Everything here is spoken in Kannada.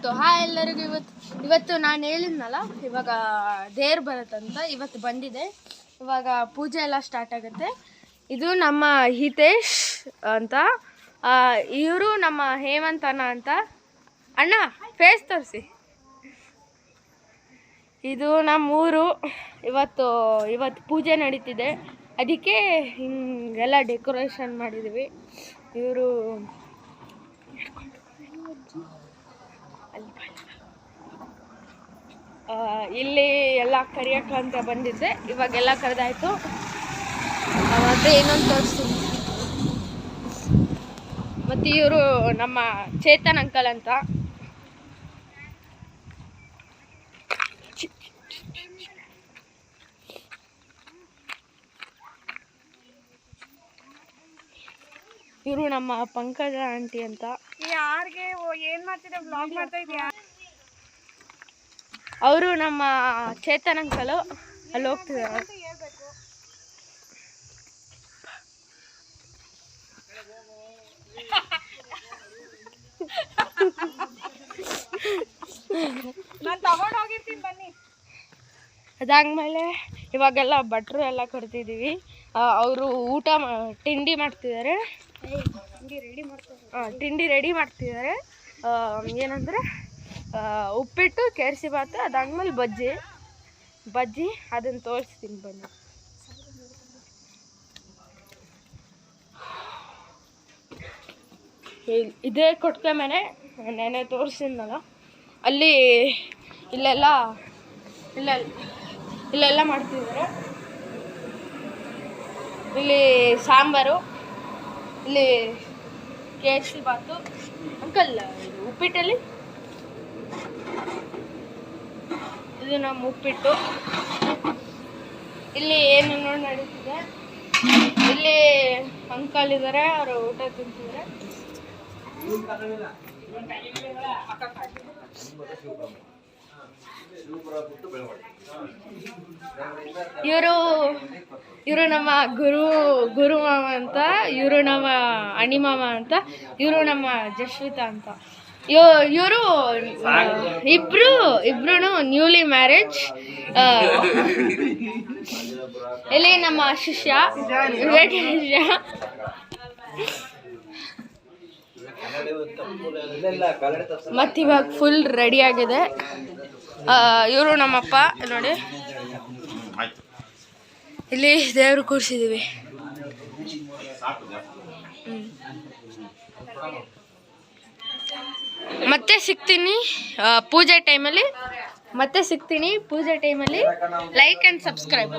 ಹಾಯ್ ಎಲ್ಲರಿಗೂ. ಇವತ್ತು ನಾನು ಹೇಳಿದ್ನಲ್ಲ ಇವಾಗ ದೇವ್ರು ಬರುತ್ತಂತ, ಇವತ್ತು ಬಂದಿದೆ. ಇವಾಗ ಪೂಜೆ ಎಲ್ಲ ಸ್ಟಾರ್ಟ್ ಆಗುತ್ತೆ. ಇದು ನಮ್ಮ ಹಿತೇಶ್ ಅಂತ, ಇವರು ನಮ್ಮ ಹೇಮಂತನ ಅಂತ. ಅಣ್ಣ ಫೇಸ್ ತೋರಿಸಿ. ಇದು ನಮ್ಮೂರು. ಇವತ್ತು ಪೂಜೆ ನಡೀತಿದೆ, ಅದಕ್ಕೆ ಹಿಂಗೆಲ್ಲ ಡೆಕೋರೇಷನ್ ಮಾಡಿದ್ದೀವಿ. ಇವರು ಇಲ್ಲಿ ಎಲ್ಲ ಕರಿಯಕ್ಕಂತ ಬಂದಿದ್ದೆ, ಇವಾಗೆಲ್ಲ ಕರೆದಾಯ್ತು. ಮತ್ತೆ ಇನ್ನೊಂದು ತೋರಿಸ್ತೀನಿ. ಮತ್ತು ಇವರು ನಮ್ಮ ಚೇತನ್ ಅಂಕಲ್ ಅಂತ. ಇವರು ನಮ್ಮ ಪಂಕಜ ಆಂಟಿ ಅಂತ. ಯಾರಿಗೆ ಏನ್ ಮಾಡ್ತಿದ್ದೆ ವ್ಲಾಗ್ ಮಾಡ್ತಾ ಇದೀಯಾ? ಅವರು ನಮ್ಮ ಚೇತನ್ ಅಂಕಲು, ಅಲ್ಲಿ ಹೋಗ್ತಿದ್ದಾರೆ. ನಾನು ತಗೊಂಡು ಹೋಗಿರ್ತೀನಿ ಬನ್ನಿ. ಅದಾದ್ಮೇಲೆ ಇವಾಗೆಲ್ಲ ಭಟ್ರು ಎಲ್ಲ ಕರ್ತಿದ್ದೀವಿ. ಅವರು ತಿಂಡಿ ಮಾಡ್ತಿದ್ದಾರೆ. ತಿಂಡಿ ರೆಡಿ ಮಾಡ್ತಿದ್ದಾರೆ. ಏನಂದರೆ ಉಪ್ಪಿಟ್ಟು, ಕೇಸರಿ ಭಾತು, ಅದಾದ್ಮೇಲೆ ಬಜ್ಜಿ ಅದನ್ನು ತೋರಿಸ್ತೀನಿ ಬನ್ನಿ. ಇದೇ ಕೊಟ್ಕೆ ಮನೆ, ನೆನೆ ತೋರಿಸಿದ್ನಲ್ಲ, ಅಲ್ಲಿ ಇಲ್ಲೆಲ್ಲ ಮಾಡ್ತಿದ್ದಾರೆ. ಇಲ್ಲಿ ಸಾಂಬಾರು, ಇಲ್ಲಿ ಕೇಸರಿ ಭಾತು. ಅಂಕಲ್, ಉಪ್ಪಿಟ್ಟಲ್ಲಿ ಇದು ನಮ್ಮ ಉಪ್ಪಿಟ್ಟು. ಇಲ್ಲಿ ಏನೇನೋ ನಡೀತಿದೆ. ಇಲ್ಲಿ ಅಂಕಲ್ ಇದ್ದಾರೆ, ಅವರು ಊಟ ತಿಂತಿದ್ದಾರೆ. ಇವರು ನಮ್ಮ ಗುರು ಮಾಮ ಅಂತ, ಇವರು ನಮ್ಮ ಅಣಿ ಮಾಮ ಅಂತ, ಇವರು ನಮ್ಮ ಜಶ್ವಿತಾ ಅಂತ. ಇವರು ಇಬ್ರು ನ್ಯೂಲಿ ಮ್ಯಾರೇಜ್. ಇಲ್ಲಿ ನಮ್ಮ ಶಿಷ್ಯ ಮತ್ತಿವಾಗ ಫುಲ್ ರೆಡಿ ಆಗಿದೆ. ಇವರು ನಮ್ಮಪ್ಪ. ನೋಡಿ, ಇಲ್ಲಿ ದೇವರು ಕೂರಿಸಿದ್ದೀವಿ. ಮತ್ತೆ ಸಿಗ್ತೀನಿ ಪೂಜೆ ಟೈಮಲ್ಲಿ. Like and subscribe.